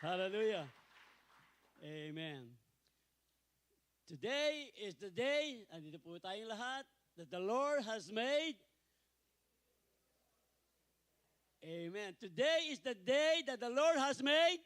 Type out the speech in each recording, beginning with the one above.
Hallelujah. Amen. Today is the day, andito po tayong lahat, that the Lord has made. Amen. Today is the day that the Lord has made.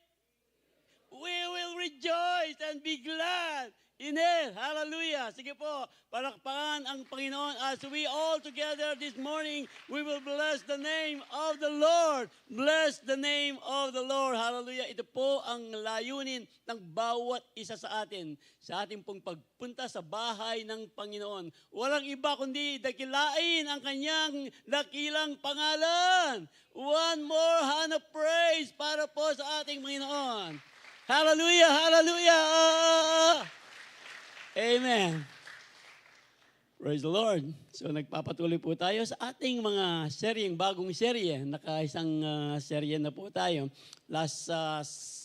We will rejoice and be glad in it. Hallelujah. Sige po, palakpakan ang Panginoon as we all together this morning, we will bless the name of the Lord. Bless the name of the Lord. Hallelujah. Ito po ang layunin ng bawat isa sa atin, sa ating pong pagpunta sa bahay ng Panginoon. Walang iba kundi dakilain ang kanyang dakilang pangalan. One more hand of praise para po sa ating Panginoon. Hallelujah, hallelujah. Amen. Praise the Lord. So nagpapatuloy po tayo sa ating mga seryeng, bagong serye. Nakaisang serye na po tayo. Last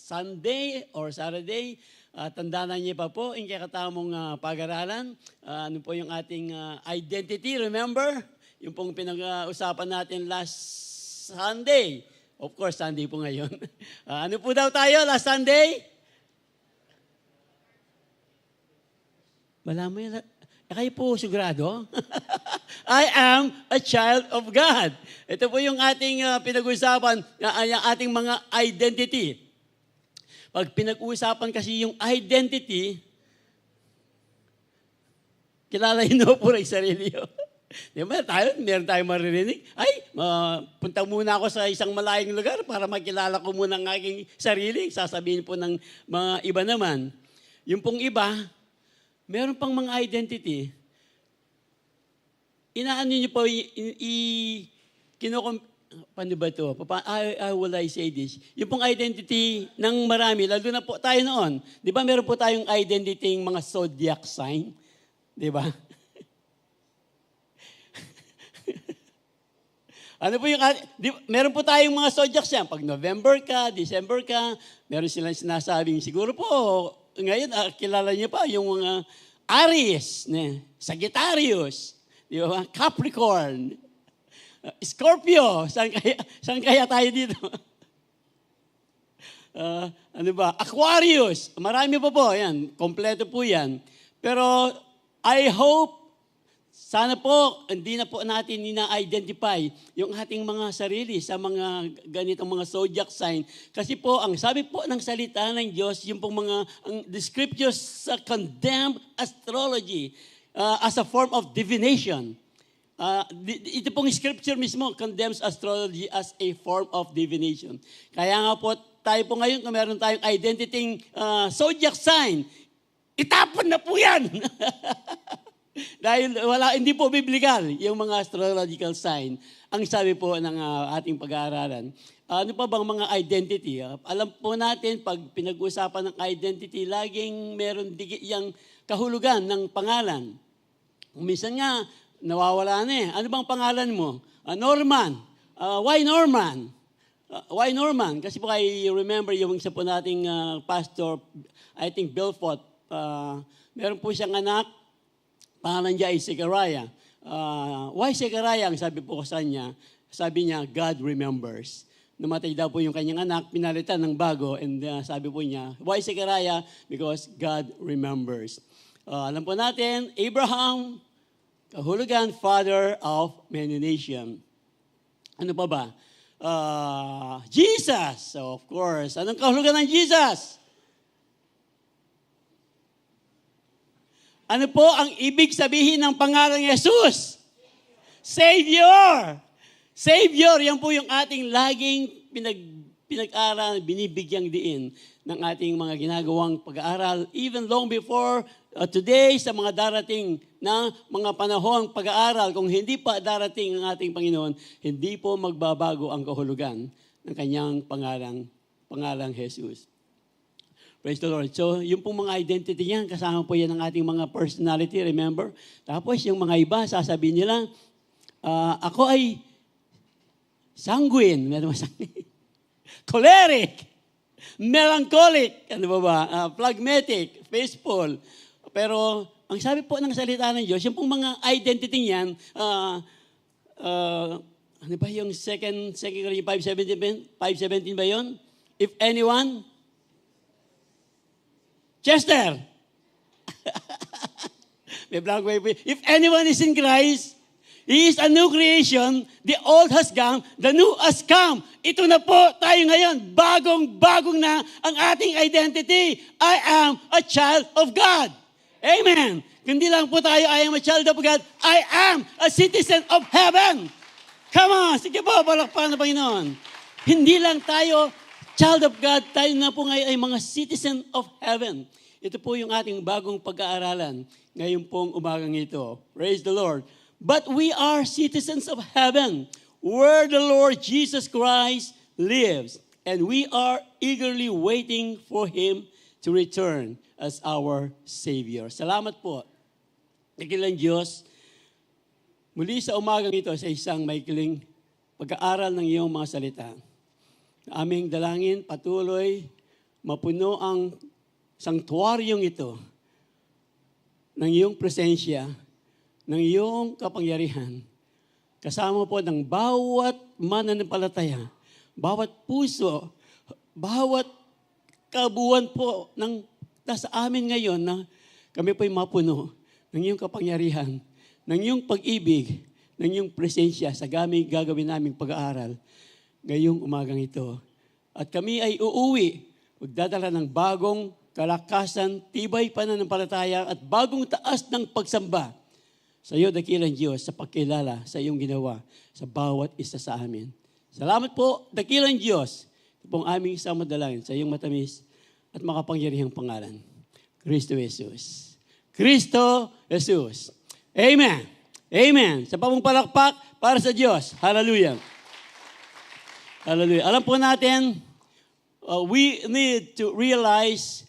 Sunday or Saturday, tandaan niyo pa po, yung kakatamong pag-aralan. Ano po yung ating identity, remember? Yung pong pinag-usapan natin last Sunday. Of course, Sunday po ngayon. Ano po daw tayo last Sunday? Malaman yun. Kayo po sigurado? I am a child of God. Ito po yung ating pinag-usapan, yung ating mga identity. Pag pinag-usapan kasi yung identity, kilala yun po rin sarili yun. Di ba meron tayong maririnig? Ay, punta muna ako sa isang malayong lugar para makilala ko muna ang aking sarili. Sasabihin po ng mga iba naman. Yung pong iba, meron pang mga identity. Inaano niyo po, paano ba ito? How will I say this? Yung pong identity ng marami, lalo na po tayo noon. Di ba meron po tayong identity ng mga zodiac sign? Di ba? Ano po yung, meron po tayong mga zodiacs yan. Pag November ka, December ka, meron silang sinasabing, siguro po, ngayon, kilala niyo pa yung mga Aries, Sagittarius, di ba? Capricorn, Scorpio, saan kaya tayo dito? Ano ba? Aquarius, marami po, yan, kompleto po yan. Pero I hope, sana po, hindi na po natin ina-identify yung ating mga sarili sa mga ganitong mga zodiac sign. Kasi po, ang sabi po ng salita ng Diyos, yung pong the scriptures condemn astrology as a form of divination. Ito pong scripture mismo condemns astrology as a form of divination. Kaya nga po, tayo po ngayon, kung meron tayong identity zodiac sign, itapon na po yan! Dahil hindi po biblical yung mga astrological sign. Ang sabi po ng ating pag-aaralan. Ano pa bang mga identity? Alam po natin, pag pinag-usapan ng identity, laging meron dikit yung kahulugan ng pangalan. Minsan nga, nawawala na eh. Ano bang pangalan mo? Norman. Why Norman? Why Norman? Kasi po I remember yung isa po nating pastor, I think Belfort, meron po siyang anak, pangalan niya ay Zechariah. Why Zechariah? Ang sabi po ko sa kanya, sabi niya, God remembers. Namatay daw po yung kanyang anak, pinalitan ng bago, and sabi po niya, why Zechariah? Because God remembers. Alam po natin, Abraham, kahulugan, father of many nations. Ano pa ba? Jesus, so of course. Anong kahulugan ng Jesus? Ano po ang ibig sabihin ng pangalang Jesus? Savior! Savior, yan po yung ating laging pinag-aral, binibigyang diin ng ating mga ginagawang pag-aaral, even long before today, sa mga darating na mga panahon pag-aaral. Kung hindi pa darating ang ating Panginoon, hindi po magbabago ang kahulugan ng kanyang pangalang Jesus. Praise the Lord. So, yung pong mga identity niyan, kasama po yan ng ating mga personality, remember? Tapos, yung mga iba, sasabihin nila, ako ay sanguine, choleric, melancholic, ano ba, phlegmatic, faithful. Pero, ang sabi po ng salita ng Diyos, yung pong mga identity niyan, ano ba yung 2 Corinthians 5:17 ba yun? If anyone Chester. May blank way. If anyone is in Christ, he is a new creation. The old has gone, the new has come. Ito na po tayo ngayon. Bagong-bagong na ang ating identity. I am a child of God. Amen. Hindi lang po tayo, I am a child of God. I am a citizen of heaven. Come on, sige po, palakpakan na Panginoon. Hindi lang tayo child of God, tayo na po ngayon ay mga citizen of heaven. Ito po yung ating bagong pag-aaralan ngayon pong umagang ito. Praise the Lord. But we are citizens of heaven, where the Lord Jesus Christ lives. And we are eagerly waiting for Him to return as our Savior. Salamat po. Nakilang Diyos, muli sa umagang ito sa isang maikling pag-aaral ng iyong mga salita. Aming dalangin, patuloy, mapuno ang sanktuaryong ito ng iyong presensya, ng iyong kapangyarihan, kasama po ng bawat mananampalataya, bawat puso, bawat kabuuan po ng nasa amin ngayon na kami po'y mapuno ng iyong kapangyarihan, ng iyong pag-ibig, ng iyong presensya sa gagawin naming pag-aaral ngayong umagang ito. At kami ay uuwi, magdadala ng bagong kalakasan, tibay pananampalataya at bagong taas ng pagsamba sa iyo, dakilang Diyos, sa pagkilala sa iyong ginawa sa bawat isa sa amin. Salamat po, dakilang Diyos. Ito pong aming isang madalangin sa iyong matamis at makapangyarihang pangalan. Kristo Jesus. Kristo Jesus. Amen. Amen. Sa pamupalakpak para sa Diyos. Hallelujah. Hallelujah. Alam po natin, we need to realize,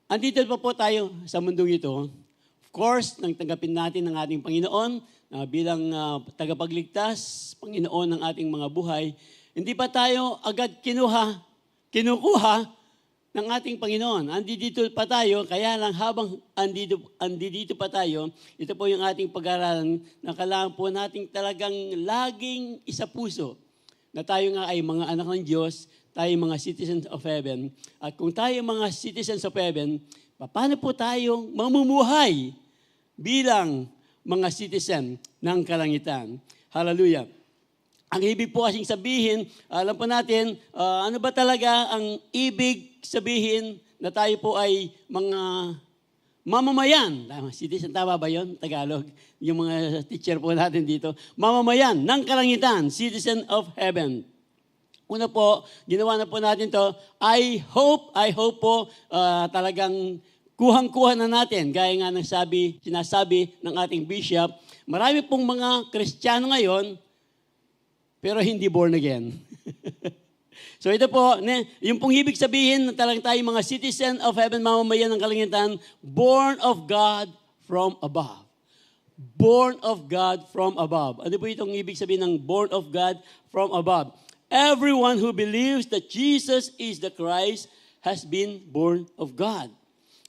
andito pa po tayo sa mundong ito. Of course, nang tanggapin natin ng ating Panginoon bilang tagapagligtas, Panginoon ng ating mga buhay, hindi pa tayo agad kinukuha ng ating Panginoon. Andito pa tayo, kaya lang habang andito pa tayo, ito po yung ating pag-aaralan na kailangan po nating talagang laging isa puso na tayo nga ay mga anak ng Diyos, tayo mga citizens of heaven. At kung tayo mga citizens of heaven, paano po tayo mamumuhay bilang mga citizen ng kalangitan? Hallelujah. Ang ibig po kasing sabihin, alam po natin, ano ba talaga ang ibig sabihin na tayo po ay mga mamamayan. Citizen, tama ba yun? Tagalog. Yung mga teacher po natin dito. Mamamayan ng kalangitan, citizen of heaven. Una po, ginawa na po natin to. I hope po talagang kuhang-kuha na natin. Gaya nga ng sinasabi ng ating bishop, marami pong mga Kristiyano ngayon, pero hindi born again. So ito po, yung pong ibig sabihin na talagang tayo mga citizen of heaven, mamamayan ng kalangitan, born of God from above. Born of God from above. Ano po itong ibig sabihin ng born of God from above? Everyone who believes that Jesus is the Christ has been born of God.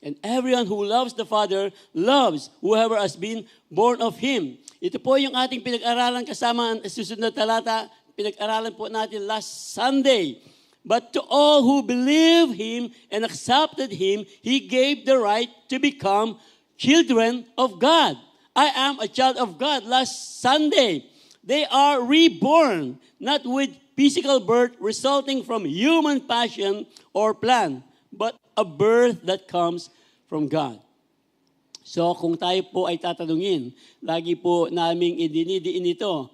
And everyone who loves the Father loves whoever has been born of Him. Ito po yung ating pinag-aralan kasama ang susunod na talata. Pinag-aralan po natin last Sunday. But to all who believe Him and accepted Him, He gave the right to become children of God. I am a child of God last Sunday. They are reborn, not with physical birth resulting from human passion or plan, but a birth that comes from God. So kung tayo po ay tatanungin, lagi po naming idinidiin ito,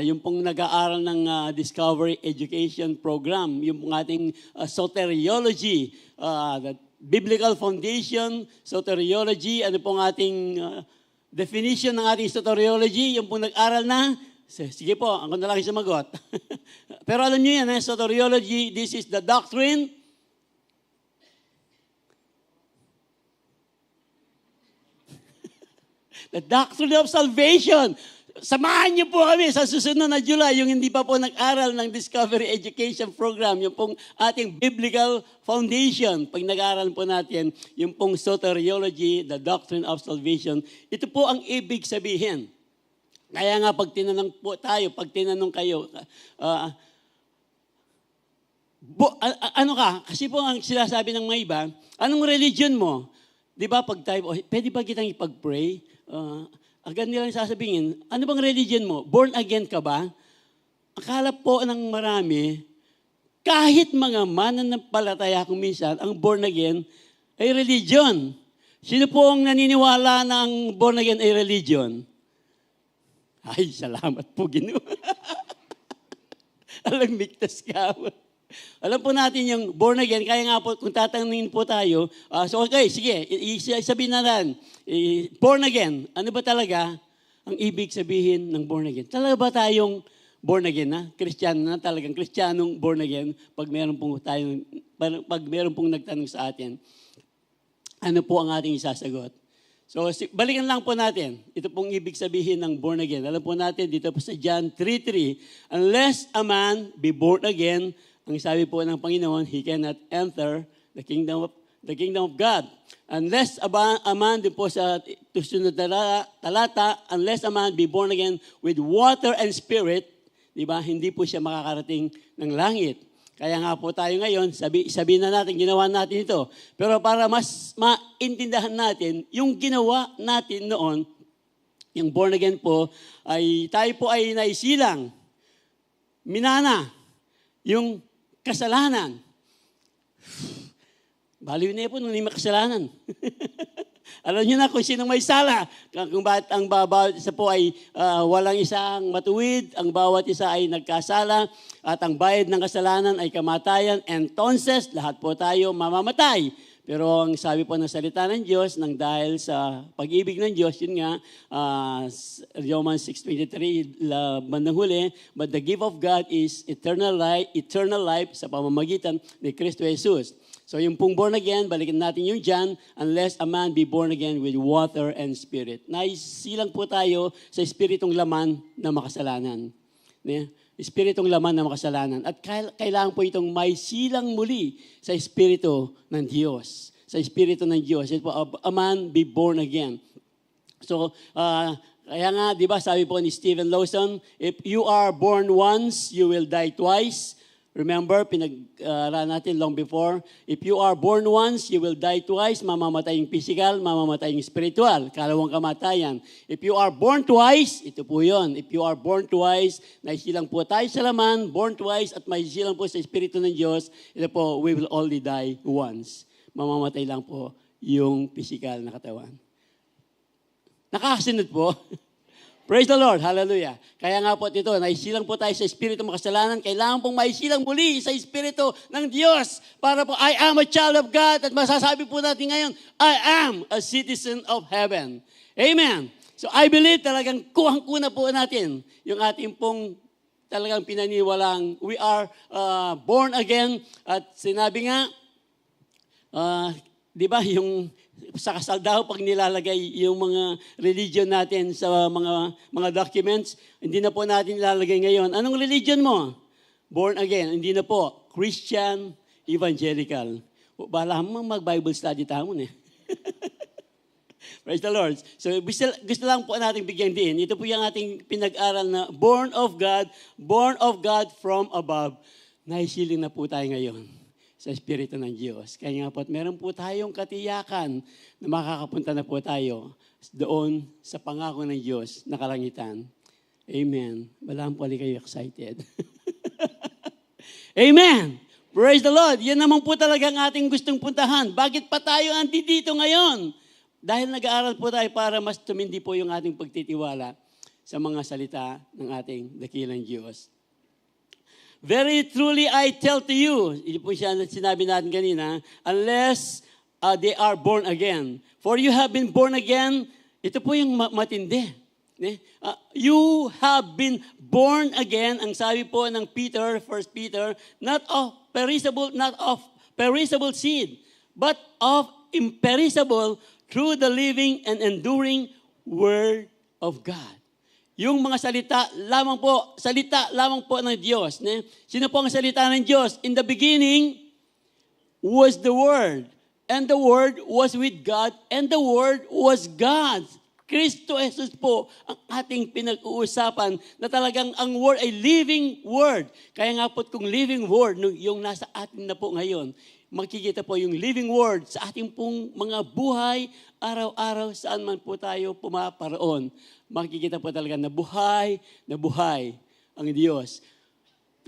yung pong nag-aaral ng Discovery Education Program, yung pong ating soteriology, the biblical foundation, soteriology, ano pong ating definition ng ating soteriology, yung pong nag-aral na, sige po, ako na lang sumagot. Pero alam niyo yan, soteriology, this is the doctrine the doctrine of salvation. Samahan niyo po kami sa susunod na July, yung hindi pa po nag-aral ng Discovery Education Program, yung pong ating biblical foundation. Pag nag-aral po natin, yung pong soteriology, the doctrine of salvation, ito po ang ibig sabihin. Kaya nga pag tinanong po tayo, pag tinanong kayo, Ano ka? Kasi po ang sinasabi ng mga iba, anong religion mo? Di ba pag tayo, pwede ba kitang ipag-pray? Agad nilang sasabihin, ano bang religion mo? Born again ka ba? Akala po ng marami, kahit mga mananampalataya kung minsan, ang born again ay religion. Sino po ang naniniwala na ang born again ay religion? Ay, salamat po, Ginoo. Alam, miktas ka. Alam po natin yung born again, kaya nga po, kung tatanungin po tayo, so okay, sige, sabihin na lang, born again, ano ba talaga ang ibig sabihin ng born again? Talaga ba tayong born again na? Kristiyano na, talagang Kristiyanong born again, pag meron pong nagtanong sa atin, ano po ang ating isasagot? So, balikan lang po natin. Ito pong ibig sabihin ng born again. Alam po natin, dito po sa John 3:3, unless a man be born again, ang sabi po ng Panginoon, he cannot enter the kingdom of God. Unless a man, din po sa susunod na talata, unless a man be born again with water and spirit, di ba, hindi po siya makakarating ng langit. Kaya nga po tayo ngayon, sabihin na natin, ginawa natin ito. Pero para mas maintindahan natin, yung ginawa natin noon, yung born again po, ay tayo po ay naisilang, minana, yung kasalanan. Baliw na po nung hindi makasalanan. Alam niyo na kung sino may sala. Kung bakit ang bawat isa po ay walang isang matuwid, ang bawat isa ay nagkasala, at ang bayad ng kasalanan ay kamatayan. Entonces, lahat po tayo mamamatay. Pero ang sabi po ng salita ng Diyos, nang dahil sa pag-ibig ng Diyos, yun nga, Romans 6:23, bandang huli, but the gift of God is eternal life sa pamamagitan ni Kristo Jesus. So yung pong born again, balikan natin yung John, unless a man be born again with water and spirit. Naisilang po tayo sa espiritong laman na makasalanan. Espiritong laman na makasalanan. At kailangan po itong may silang muli sa espiritu ng Diyos. Sa espiritu ng Diyos. Ito po, a man be born again. So, kaya nga, di ba, sabi po ni Stephen Lawson, if you are born once, you will die twice. Remember, pinag-aralan natin long before, if you are born once, you will die twice. Mamamatay yung physical, mamamatay yung spiritual. Kalawang kamatayan. If you are born twice, ito po yun. If you are born twice, naisilang po tayo sa laman, born twice, at maisilang po sa Espiritu ng Diyos, ito po, we will only die once. Mamamatay lang po yung physical na katawan. Nakakasunod po. Praise the Lord. Hallelujah. Kaya nga po ito, naisilang po tayo sa Espiritu makasalanan. Kailangan pong maisilang muli sa Espiritu ng Diyos. Para po, I am a child of God. At masasabi po natin ngayon, I am a citizen of heaven. Amen. So I believe talagang kuhang-kuna po natin yung ating pong talagang pinaniwalang we are born again. At sinabi nga, di ba, yung sa kasal daw, pag nilalagay yung mga religion natin sa mga documents, hindi na po natin nilalagay ngayon. Anong religion mo? Born again. Hindi na po. Christian, evangelical. Bahala mo mag-Bible study tayo eh. Praise the Lord. So gusto lang po natin bigyan din. Ito po yung ating pinag-aral na born of God from above. Naisiling na po tayo ngayon sa Espiritu ng Diyos. Kaya nga po, meron po tayong katiyakan na makakapunta na po tayo doon sa pangako ng Diyos na kalangitan. Amen. Balaan po kayo excited. Amen. Praise the Lord. Yan naman po talaga ang ating gustong puntahan. Bakit pa tayo andito ngayon? Dahil nag-aaral po tayo para mas tumindi po yung ating pagtitiwala sa mga salita ng ating dakilang Diyos. Very truly I tell to you, ito po siya sinabi natin kanina, unless they are born again. For you have been born again, ito po yung matindi. You have been born again, ang sabi po ng Peter, 1 Peter, not of perishable seed, but of imperishable through the living and enduring Word of God. Yung mga salita lamang po ng Diyos. Sino po ang salita ng Diyos? In the beginning was the Word, and the Word was with God, and the Word was God. Kristo Jesus po ang ating pinag-uusapan na talagang ang word ay living word. Kaya nga po kung living word, yung nasa atin na po ngayon, makikita po yung living word sa ating pong mga buhay, araw-araw, saan man po tayo pumaparoon. Makikita po talaga na buhay ang Diyos.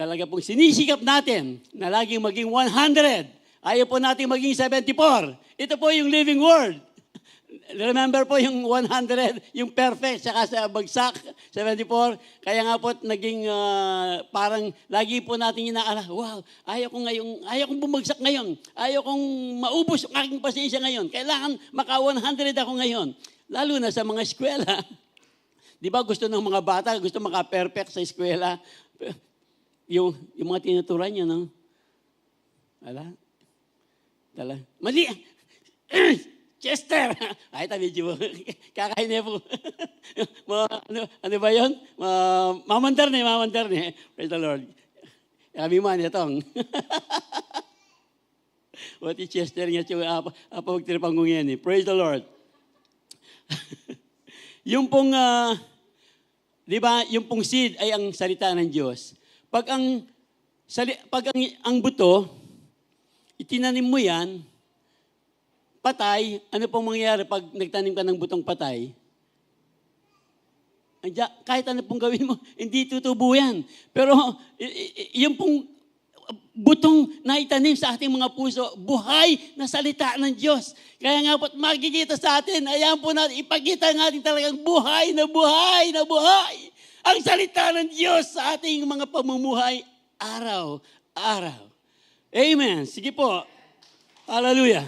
Talaga pong sinisikap natin na laging maging 100. Ayaw po natin maging 74. Ito po yung living word. Remember po yung 100, yung perfect, saka sa bagsak, 74. Kaya nga po naging parang lagi po natin inaala, wow, ayaw kong bumagsak ngayon. Ayaw kong maubos ang aking pasensya ngayon. Kailangan maka 100 ako ngayon. Lalo na sa mga eskwela. Di ba gusto ng mga bata, gusto maka-perfect sa eskwela. Yung mga tinuturan niyo, no? Mali! Chester! Ay, medyo kakain niya po. Ano ba yun? Mamandar ni. Praise the Lord. Kami man itong. Wati Chester nga siya, apa magtiripang kong yan eh. Praise the Lord. Yung pong, di ba, yung pong seed ay ang salita ng Diyos. Pag ang buto, itinanim mo yan, patay, ano pong mangyayari pag nagtanim ka ng butong patay? Kahit ano pong gawin mo, hindi tutubo yan. Pero yung pong butong na itanim sa ating mga puso, buhay na salita ng Diyos. Kaya nga po't makikita sa atin, ayan po natin, ipakita natin talagang buhay na buhay na buhay. Ang salita ng Diyos sa ating mga pamumuhay, araw-araw. Amen. Sige po. Hallelujah.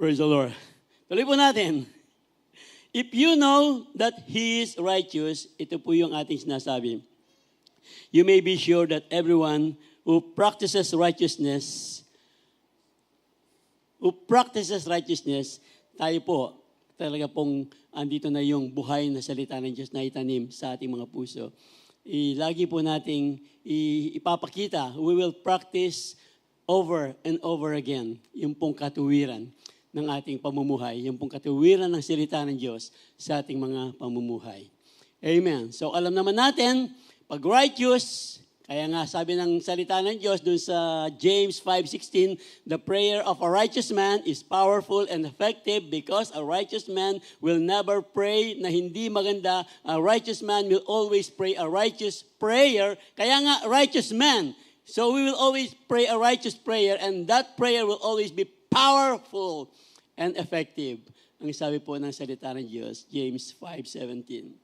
Praise the Lord. Tuloy po natin. If you know that He is righteous, ito po yung ating sinasabi. You may be sure that everyone who practices righteousness, tayo po, talaga pong andito na yung buhay na salita ng Diyos na itanim sa ating mga puso. Lagi po nating ipapakita, we will practice over and over again yung pong katuwiran ng ating pamumuhay, yung pong katuwiran ng salita ng Diyos sa ating mga pamumuhay. Amen. So alam naman natin, pag righteous, kaya nga sabi ng salita ng Diyos dun sa James 5:16, the prayer of a righteous man is powerful and effective because a righteous man will never pray na hindi maganda. A righteous man will always pray a righteous prayer. Kaya nga, righteous man. So we will always pray a righteous prayer and that prayer will always be powerful and effective. Ang sabi po ng salita ng Diyos, James 5:17.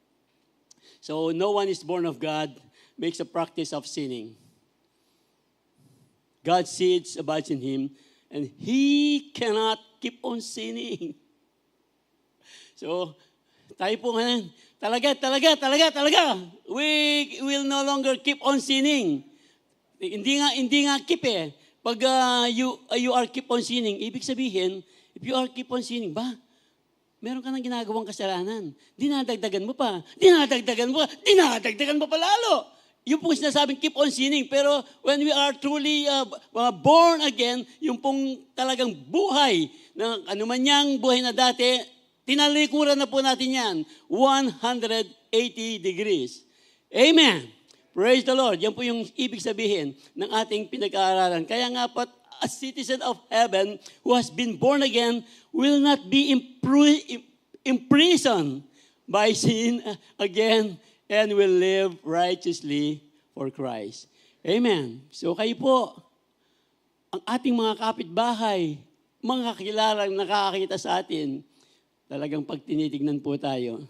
So no one is born of God makes a practice of sinning. God's seed abides in him, and he cannot keep on sinning. So, tayo po ngayon, talaga, we will no longer keep on sinning. Hindi nga keep eh. Pag you are keep on sinning, ibig sabihin, if you are keep on sinning, meron ka nang ginagawang kasalanan. Dinadagdagan mo pa lalo. Yung pong sinasabing keep on sinning. Pero when we are truly born again, yung pong talagang buhay, na anuman niyang buhay na dati, tinalikuran na po natin yan. 180 degrees. Amen. Praise the Lord. Yan po yung ibig sabihin ng ating pinag-aaralan. Kaya nga po, a citizen of heaven who has been born again will not be imprisoned by sin again and will live righteously for Christ. Amen. So kayo po, ang ating mga kapitbahay, mga kakilalang nakakakita sa atin, talagang pag tinitignan po tayo,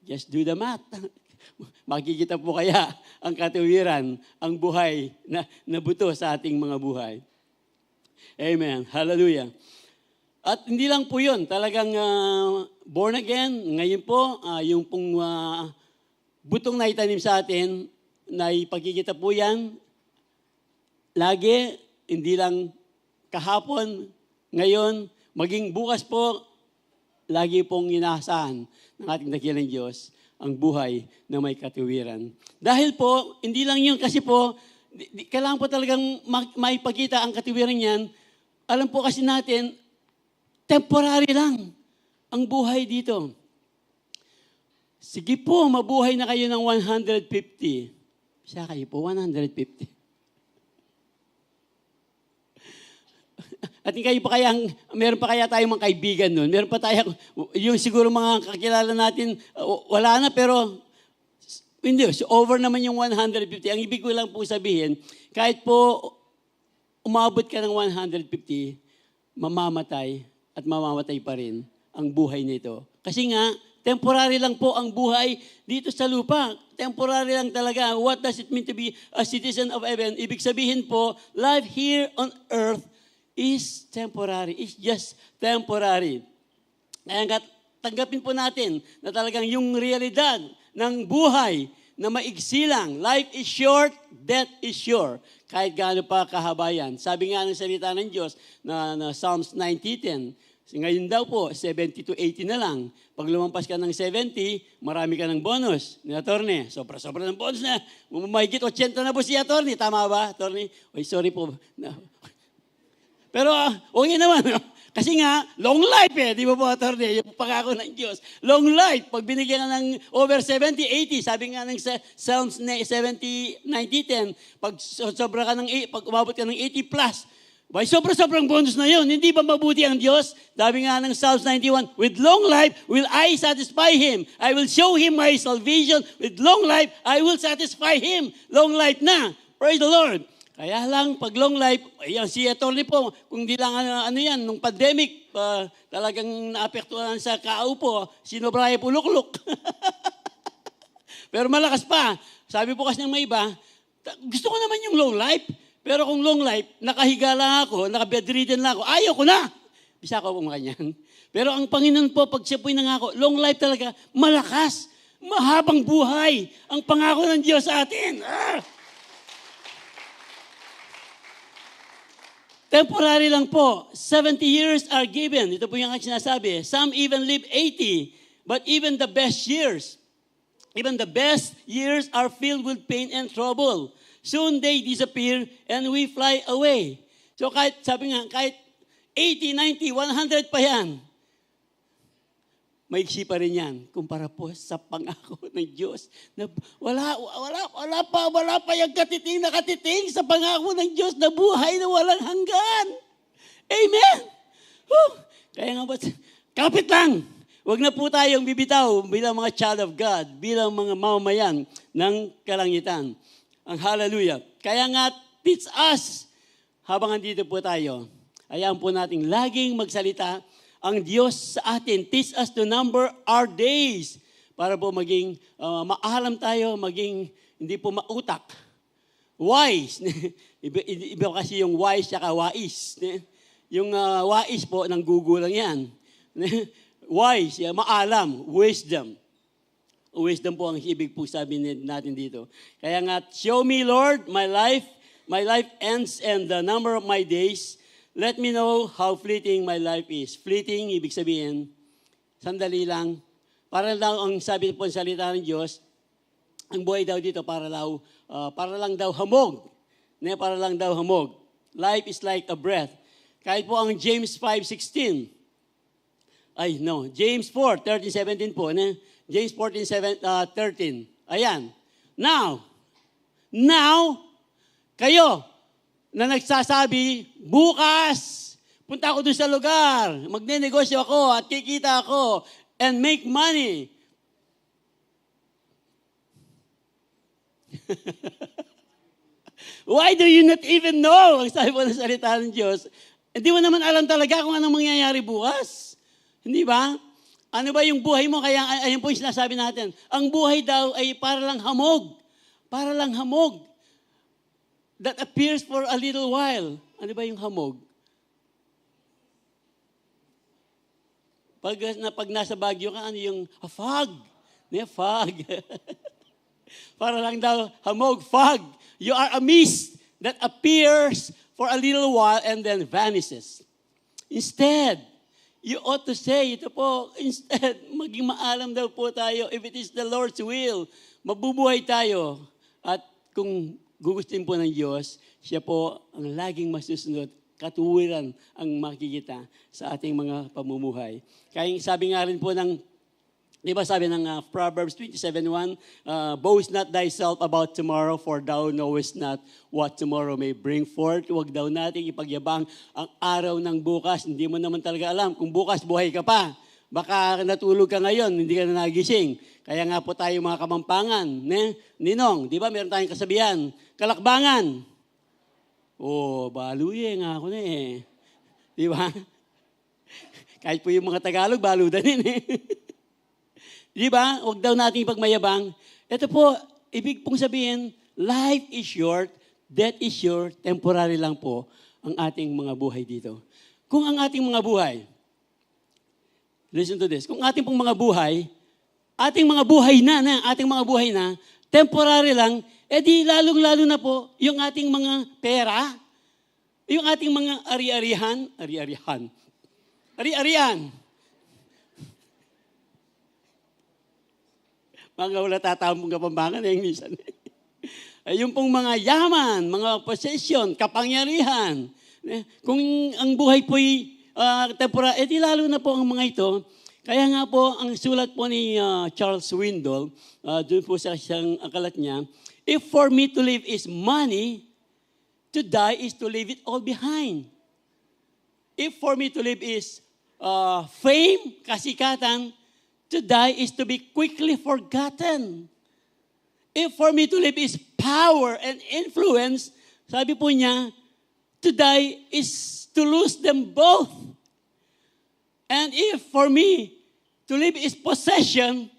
just do the math. Makikita po kaya ang katuwiran, ang buhay na nabuto sa ating mga buhay. Amen. Hallelujah. At hindi lang po yun, talagang born again, ngayon po, yung pong butong na itanim sa atin, na ipagkikita po yan, lagi, hindi lang kahapon, ngayon, maging bukas po, lagi pong inaasahan ng ating dakilang Diyos, ang buhay na may katuwiran. Dahil po, hindi lang yun, kasi po, kailangan po talagang maipakita ang katuwiran niyan. Alam po kasi natin, temporary lang ang buhay dito. Sige po, mabuhay na kayo ng 150. Siya kayo po, 150. At kayo pa kaya, meron pa kaya tayong mga kaibigan nun? Meron pa tayo, yung siguro mga kakilala natin, wala na, pero hindi, over naman yung 150. Ang ibig ko lang po sabihin, kahit po umabot ka ng 150, mamamatay at mamamatay pa rin ang buhay nito. Kasi nga, temporary lang po ang buhay dito sa lupa. Temporary lang talaga. What does it mean to be a citizen of heaven? Ibig sabihin po, life here on earth is temporary. It's just temporary. Kaya tanggapin po natin na talagang yung realidad ng buhay na maigsi lang. Life is short, death is sure. Kahit gaano pa kahaba yan. Sabi nga ng salita ng Diyos na Psalms 90:10, ngayon daw po, 70 to 80 na lang. Pag lumampas ka ng 70, marami ka ng bonus. Ni Attorney, sobra-sobra ng bonus na. Mahigit 80 na po si Attorney. Tama ba, Attorney? Oy, sorry po. Pero okay naman. Kasi nga, long life Di ba po, Attorney? Yung pangako ng Diyos. Long life. Pag binigyan ka ng over 70, 80, sabi nga ng Psalms 70, 90, 10, pag pag umabot ka ng 80 plus, sobrang bonus na yun. Hindi ba mabuti ang Diyos? Sabi nga ng Psalms 91, with long life will I satisfy Him. I will show Him my salvation. With long life, I will satisfy Him. Long life na. Praise the Lord. Kaya lang, pag long life, ayan, si Atty. po, kung di lang nung pandemic, talagang naapektuhan sa kaupo, sinobraya po lukluk. Pero malakas pa. Sabi po kasi ng may iba, gusto ko naman yung long life, pero kung long life, nakahiga lang ako, naka-bedridden lang ako, ayaw ko na. Bisa ko kung kanyan. Pero ang Panginoon po, pag siya po'y nangako, long life talaga, malakas, mahabang buhay, ang pangako ng Diyos sa atin. Temporary lang po. 70 years are given. Ito po yung sinasabi. Some even live 80. But even the best years are filled with pain and trouble. Soon they disappear and we fly away. So sabi nga, kahit 80, 90, 100 pa yan, maiksi pa rin yan kumpara po sa pangako ng Diyos. Na wala pa yung nakatiting sa pangako ng Diyos na buhay na walang hanggan. Amen! Kaya nga ba, kapit lang. Huwag na po tayong bibitaw bilang mga child of God, bilang mga mamamayan ng kalangitan. Ang hallelujah. Kaya nga, teach us, habang andito po tayo, ayaw po nating laging magsalita ang Diyos sa atin. Teach us to number our days para po maging maalam tayo, maging hindi po mautak. Wise. Iba kasi yung wise at wais. Yung wais po, ng Google lang yan. Wise, maalam, wisdom. Wisdom po ang ibig po sabihin natin dito. Kaya nga, show me, Lord, my life ends and the number of my days. Let me know how fleeting my life is. Fleeting, ibig sabihin, sandali lang. Para lang ang sabi po ng salita ng Diyos, ang buhay daw dito para lang daw hamog. Para lang daw hamog. Life is like a breath. Kahit po ang James 5:16. James 4:13-17 po. James 4:13. Ayan. Now, kayo, na nagsasabi, bukas, punta ako dun sa lugar, magnenegosyo ako at kikita ako and make money. Why do you not even know? Ang sabi po ng salita ng Diyos, hindi mo naman alam talaga kung anong mangyayari bukas. Hindi ba? Ano ba yung buhay mo? Kaya ayun po yung sinasabi natin. Ang buhay daw ay para lang hamog. Para lang hamog. That appears for a little while. Ano ba yung hamog? Pag nasa Baguio ka, ano yung fog? Fog. Para lang daw hamog, fog. You are a mist that appears for a little while and then vanishes. Instead, You ought to say, ito po, instead, maging maalam daw po tayo, if it is the Lord's will, mabubuhay tayo. At kung gugustuhin po ng Diyos, siya po ang laging masusunod, katuwiran ang makikita sa ating mga pamumuhay. Kaya sabi nga rin po ng, di ba sabi ng Proverbs 27:1, boast not thyself about tomorrow, for thou knowest not what tomorrow may bring forth. Huwag daw natin ipagyabang ang araw ng bukas. Hindi mo naman talaga alam kung bukas buhay ka pa. Baka natulog ka ngayon, hindi ka na nagising. Kaya nga po tayo mga kamampangan, Ninong, di ba meron tayong kasabihan, kalakbangan. Baluye nga ako na eh. Di ba? Kahit po yung mga Tagalog, baludanin eh. Di ba? Huwag daw natin ipagmayabang. Ito po, ibig pong sabihin, life is short, death is short, temporary lang po ang ating mga buhay dito. Kung ang ating mga buhay, listen to this, kung ating pong mga buhay, ating mga buhay na, temporary lang, edi lalong-lalo na po yung ating mga pera, yung ating mga ari-arian, mga wala tatamong kapambangan na yung minsan. Yung pong mga yaman, mga possession, kapangyarihan. Kung ang buhay po'y temporary, edi lalo na po ang mga ito. Kaya nga po, ang sulat po ni Charles Swindoll, doon po sa siyang akalat niya, if for me to live is money, to die is to leave it all behind. If for me to live is fame, kasikatan, to die is to be quickly forgotten. If for me to live is power and influence, sabi po niya, to die is to lose them both. And if for me to live is possession,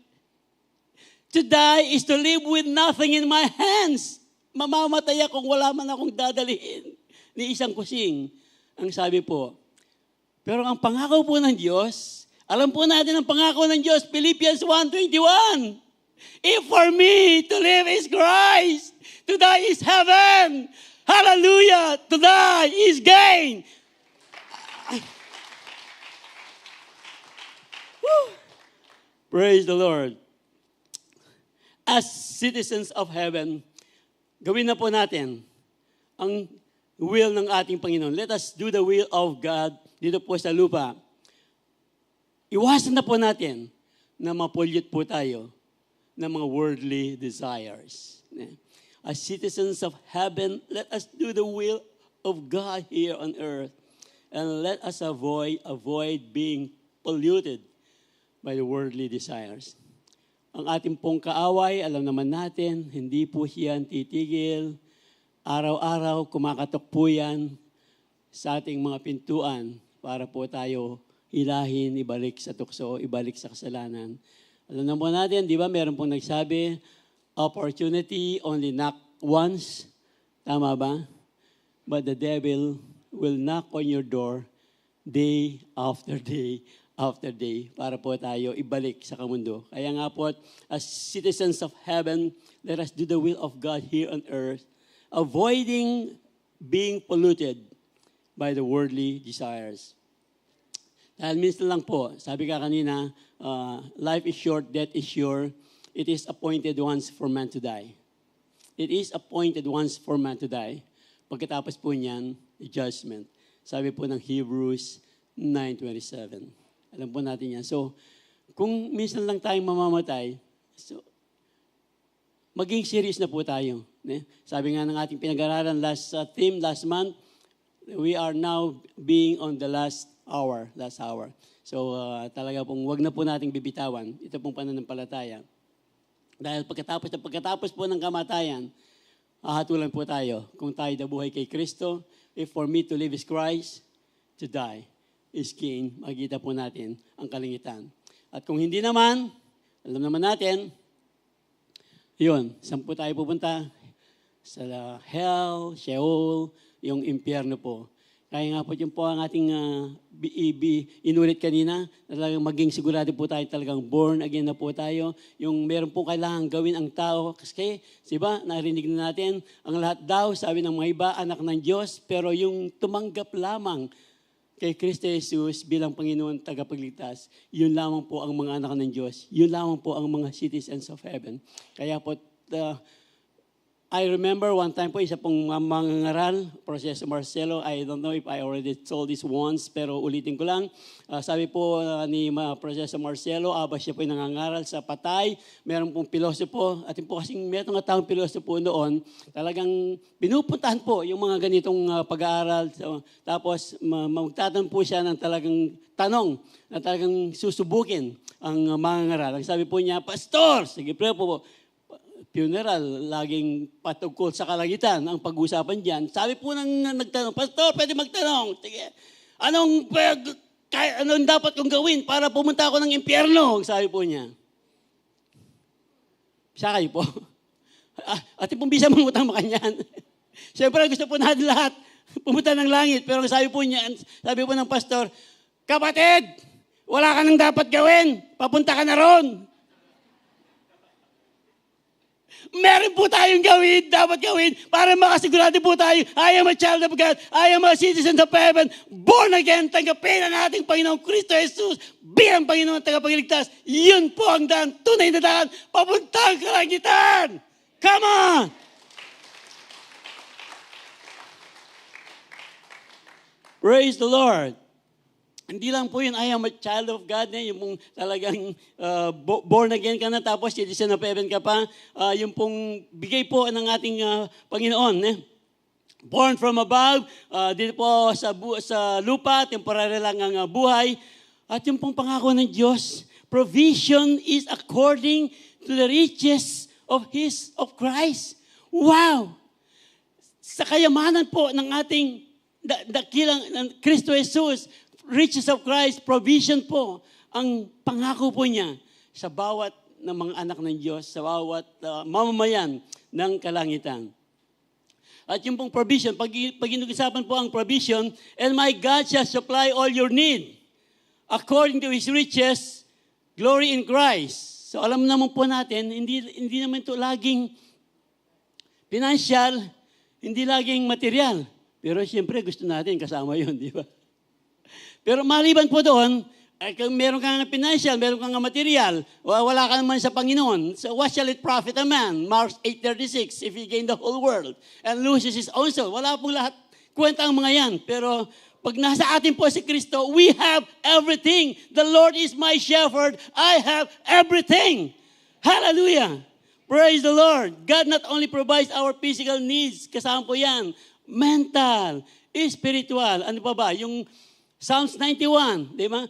to die is to live with nothing in my hands. Mamamatay ako kung wala man akong dadalhin ni isang kusing. Ang sabi po. Pero ang pangako po ng Diyos, alam po natin ang pangako ng Diyos, Philippians 1:21. If for me to live is Christ, to die is heaven. Hallelujah! To die is gain. Praise the Lord. As citizens of heaven, gawin na po natin ang will ng ating Panginoon. Let us do the will of God dito po sa lupa. Iwasan na po natin na mapollute po tayo ng mga worldly desires. As citizens of heaven, let us do the will of God here on earth. And let us avoid being polluted by the worldly desires. Ang ating pong kaaway, alam naman natin, hindi po yan titigil. Araw-araw, kumakatok po yan sa ating mga pintuan para po tayo hilahin, ibalik sa tukso, ibalik sa kasalanan. Alam na po natin, di ba, meron pong nagsabi, opportunity only knock once. Tama ba? But the devil will knock on your door day after day after day para po tayo ibalik sa kamundo. Kaya nga po, as citizens of heaven, let us do the will of God here on earth, avoiding being polluted by the worldly desires. Dahil minsan lang po, sabi ka kanina, life is short, death is sure. It is appointed once for man to die. It is appointed once for man to die. Pagkatapos po niyan, judgment. Sabi po ng Hebrews 9:27. Alam po natin yan. So, kung minsan lang tayong mamamatay, so, maging serious na po tayo. Sabi nga ng ating pinag-aralan last month, we are now being on the last hour. So, talaga pong wag na po nating bibitawan. Ito pong pananampalataya. Dahil pagkatapos po ng kamatayan, hahatulan po tayo. Kung tayo nabuhay kay Kristo, if for me to live is Christ, to die is gain. Makikita po natin ang kalingitan. At kung hindi naman, alam naman natin, yun, saan po tayo pupunta? Sa hell, Sheol, yung impyerno po. Kaya nga po yun po ang ating inulit kanina, talagang maging sigurado po tayo talagang born again na po tayo. Yung meron po kailangan gawin ang tao. Kasi, diba, narinig na natin, ang lahat daw, sabi ng mga iba, anak ng Diyos, pero yung tumanggap lamang kay Kristo Jesus bilang Panginoon tagapagligtas, yun lamang po ang mga anak ng Diyos. Yun lamang po ang mga citizens of heaven. Kaya po, I remember one time po, isa pong mangangaral, Professor Marcelo, I don't know if I already told this once, pero ulitin ko lang. Sabi po ni Professor Marcelo, siya po yung nangangaral sa Patay. Meron pong pilosopo, at po kasing meron nga taong pilosopo noon, talagang pinupuntahan po yung mga ganitong pag-aaral. Tapos magtatanong po siya ng talagang tanong na talagang susubukin ang mangangaral. Ang sabi po niya, Pastor, sige po, funeral, laging patungkol sa kalangitan ang pag-usapan dyan. Sabi po nang nagtanong, Pastor, pwede magtanong. Sige, anong dapat kong gawin para pumunta ako ng impyerno? Sabi po niya. Siya kayo po. At pong bisa mangutang makanyan. Siyempre, gusto po natin lahat pumunta ng langit. Pero sabi po niya, sabi po ng pastor, kapatid, wala ka nang dapat gawin. Papunta ka na ron. Meron po tayong dapat gawin para makasigurado po tayo, I am a child of God, I am a citizen of heaven, born again, tanggapin ang ating Panginoong Kristo Jesus bilang Panginoon tagapagligtas. Yun po ang daan, tunay na daan, papuntang kalangitan. Come on! Praise the Lord. Hindi lang po yun, I am a child of God, yung pong talagang born again ka na, tapos citizen of heaven ka pa, yung pong bigay po ng ating Panginoon. Born from above, dito po sa lupa, temporary lang ang buhay. At yung pong pangako ng Diyos, provision is according to the riches of Christ. Wow! Sa kayamanan po ng ating dakilang Kristo Jesus, riches of Christ, provision po, ang pangako po niya sa bawat ng mga anak ng Diyos, sa bawat mamamayan ng kalangitan. At yung pong provision, pag inuusapan po ang provision, and my God shall supply all your need according to His riches, glory in Christ. So alam naman po natin, hindi naman ito laging financial, hindi laging material. Pero siyempre gusto natin kasama yun, di ba? Pero maliban po doon, kung meron kang financial, meron kang material, wala ka naman sa Panginoon. So what shall it profit a man? Mark 8:36, if he gain the whole world and loses his own soul. Wala pong lahat. Kwenta ang mga yan. Pero pag nasa atin po si Kristo, we have everything. The Lord is my shepherd. I have everything. Hallelujah. Praise the Lord. God not only provides our physical needs, kasama po yan, mental, spiritual, ano pa ba? Yung Psalms 91, di ba?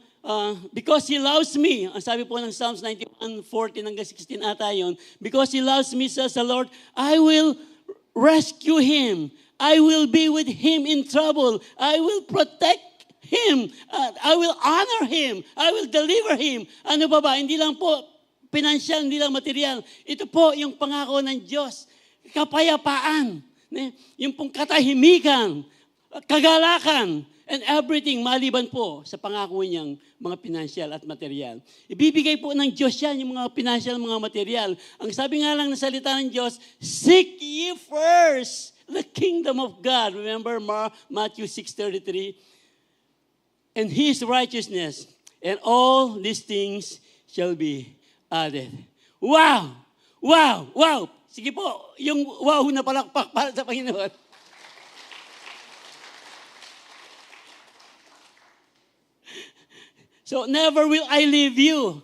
Because He loves me. Ang sabi po ng Psalms 91, 14 hanggang 16 ata yun. Because He loves me, says the Lord, I will rescue Him. I will be with Him in trouble. I will protect Him. I will honor Him. I will deliver Him. Ano pa ba? Hindi lang po financial, hindi lang material. Ito po yung pangako ng Diyos. Kapayapaan. Yung pong katahimikan, kagalakan, and everything maliban po sa pangako niyang mga financial at material. Ibibigay po ng Diyos yan, yung mga financial, mga material. Ang sabi nga lang ng salita ng Diyos, seek ye first the kingdom of God. Remember Matthew 6:33? And His righteousness, and all these things shall be added. Wow! Wow! Wow! Sige po, yung wow na palakpak para sa Panginoon. So never will I leave you.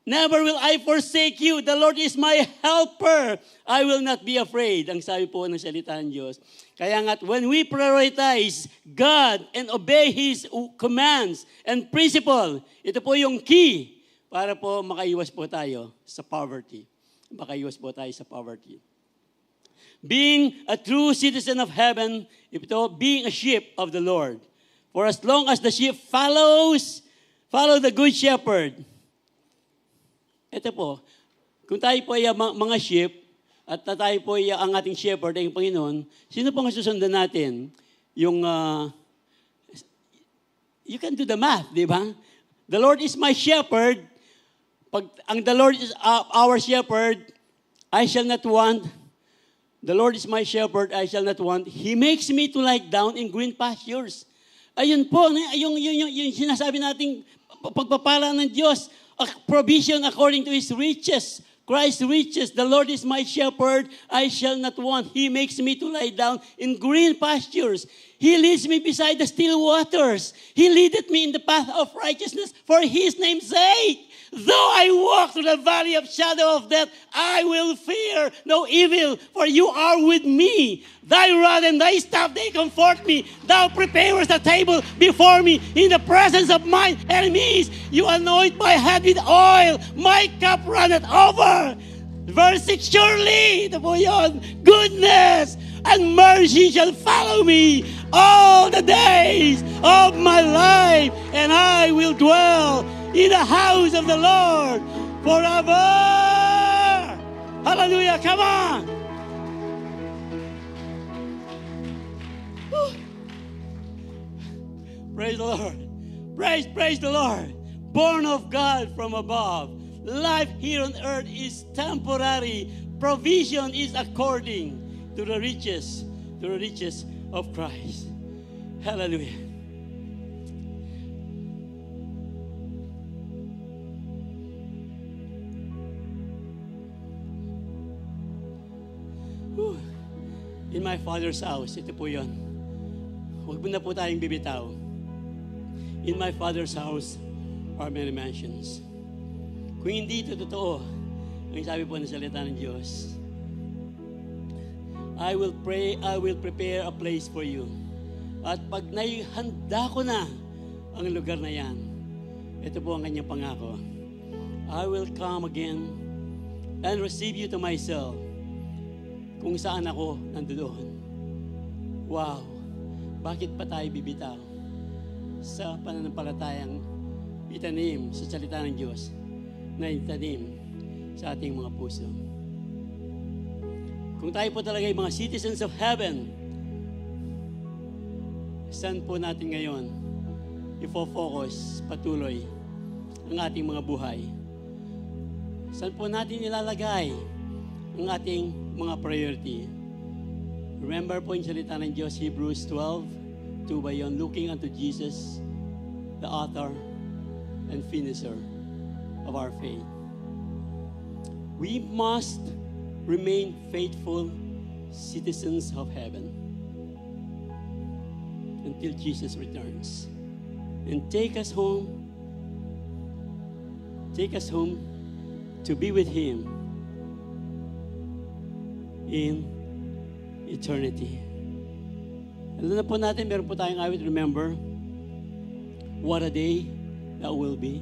Never will I forsake you. The Lord is my helper. I will not be afraid. Ang sabi po ng salita ng Diyos. Kaya nga't when we prioritize God and obey His commands and principle, ito po yung key para po makaiwas po tayo sa poverty. Makaiwas po tayo sa poverty. Being a true citizen of heaven, ito, being a sheep of the Lord. For as long as the sheep follow the good shepherd. Ito po, kung tayo po ay mga sheep, at tayo po ay ang ating shepherd ay yung Panginoon, sino pong susundan natin? Yung, you can do the math, di ba? The Lord is my shepherd. Pag ang the Lord is our shepherd, I shall not want. The Lord is my shepherd, I shall not want. He makes me to lie down in green pastures. Ayun po, yung sinasabi nating pagpapala ng Diyos, a provision according to His riches. Christ's riches, the Lord is my shepherd, I shall not want. He makes me to lie down in green pastures. He leads me beside the still waters. He leadeth me in the path of righteousness for His name's sake. Though I walk through the valley of shadow of death, I will fear no evil, for you are with me. Thy rod and thy staff, they comfort me. Thou preparest a table before me in the presence of mine enemies. You anoint my head with oil. My cup runneth over. Verse 6, surely, ito po yun, goodness and mercy shall follow me all the days of my life, and I will dwell in the house of the Lord forever. Hallelujah, come on. Woo. Praise the Lord. Praise the Lord. Born of God from above. Life here on earth is temporary. Provision is according to the riches of Christ. Hallelujah. In my Father's house, ito po yun. Huwag mo na po tayong bibitaw. In my Father's house are many mansions. Kung hindi ito totoo, ang sabi po ng salita ng Diyos, I will prepare a place for you. At pag naihanda ko na ang lugar na yan, ito po ang kanyang pangako. I will come again and receive you to myself. Kung saan ako nandoon. Wow! Bakit pa tayo bibitaw sa pananampalatayang itanim sa salita ng Diyos na itanim sa ating mga puso? Kung tayo po talaga ay mga citizens of heaven, saan po natin ngayon ifo-focus patuloy ang ating mga buhay? Saan po natin ilalagay ang ating mga priority? Remember po yung salita ng Diyos, Hebrews 12, 2 ba yun? Looking unto Jesus, the author and finisher of our faith. We must remain faithful citizens of heaven until Jesus returns and take us home to be with Him in eternity. Alam na po natin, meron po tayong awit, remember, what a day that will be.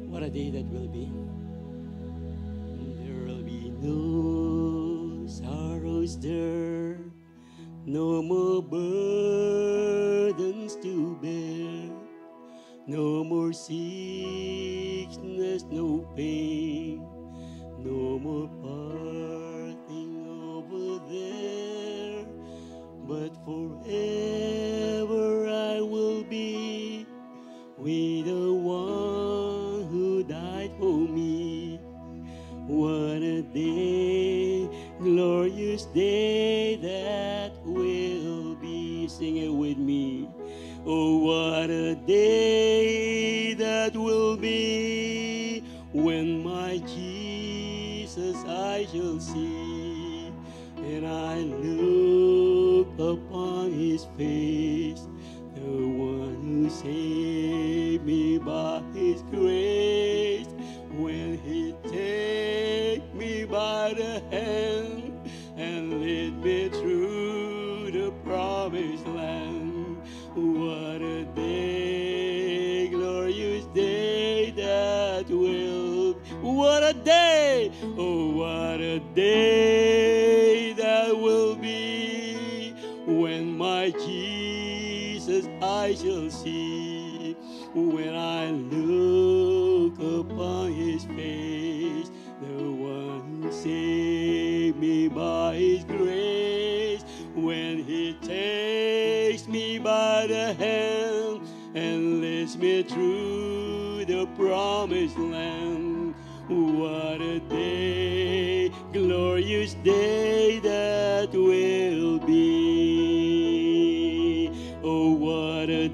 What a day that will be. There will be no sorrows there, no more burdens to bear, no more sickness, no pain, no more parting over there, but forever I will be with the one who died for me. What a day, glorious day that will be. Sing it with me. Oh, what a day that will be when my Jesus I shall see, and I look upon His face, the one who saved me by His grace. When He take me by the hand and lead me through the promised land. What a day, glorious day that will. What a day, oh what a day that will be when my Jesus I shall see, when I look upon His face, the one who saved me by His grace. When He takes me by the hand and leads me through the promised land. What a day, glorious day that will be. Oh, what a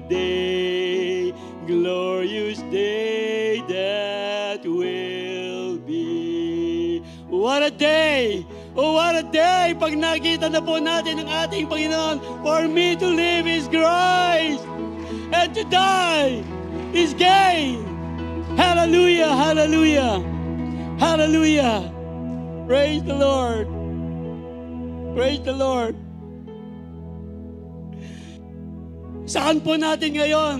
glorious day that will be. What a day! Oh, what a day! Pag nakita na po natin ang ating Panginoon, for me to live is Christ, and to die is gain. Hallelujah! Hallelujah! Hallelujah! Praise the Lord! Praise the Lord! Saan po natin ngayon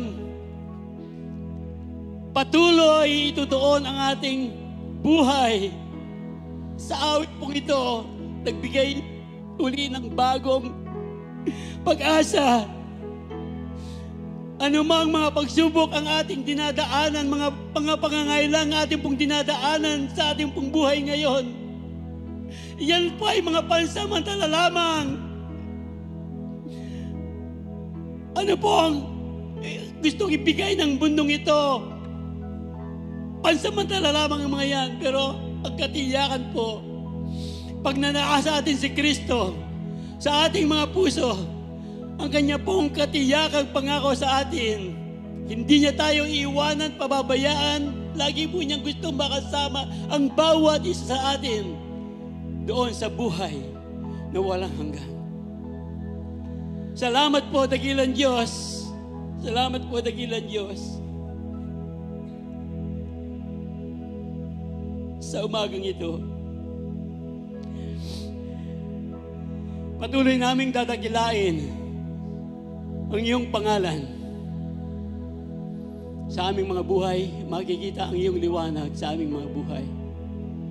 patuloy itutuon ang ating buhay? Sa awit pong ito, nagbigay uli ng bagong pag-asa. Anumang mga pagsubok ang ating dinadaanan, mga pangangailang ating pong dinadaanan sa ating pong buhay ngayon, yan po ay mga pansamantala lamang. Ano po ang gustong ibigay ng bundong ito? Pansamantala lamang ang mga yan, pero ang katiyakan po, pag nanasa atin si Kristo sa ating mga puso, ang kanya pong katiyakang pangako sa atin, hindi niya tayo iiwanan, pababayaan, lagi po niyang gustong makasama ang bawat isa sa atin doon sa buhay na walang hanggan. Salamat po, dakilang Diyos. Salamat po, dakilang Diyos. Sa umagang ito, patuloy naming dadakilain ang iyong pangalan. Sa aming mga buhay, makikita ang iyong liwanag sa aming mga buhay.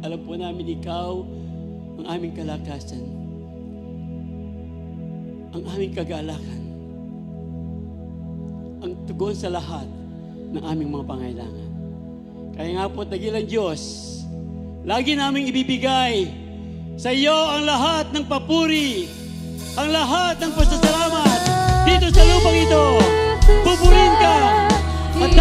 Alam po namin ikaw ang aming kalakasan, ang aming kagalakan, ang tugon sa lahat ng aming mga pangailangan. Kaya nga po, dakilang Diyos, lagi naming ibibigay sa iyo ang lahat ng papuri, ang lahat ng pasasalamat dito sa lupang ito. Pupurihin ka at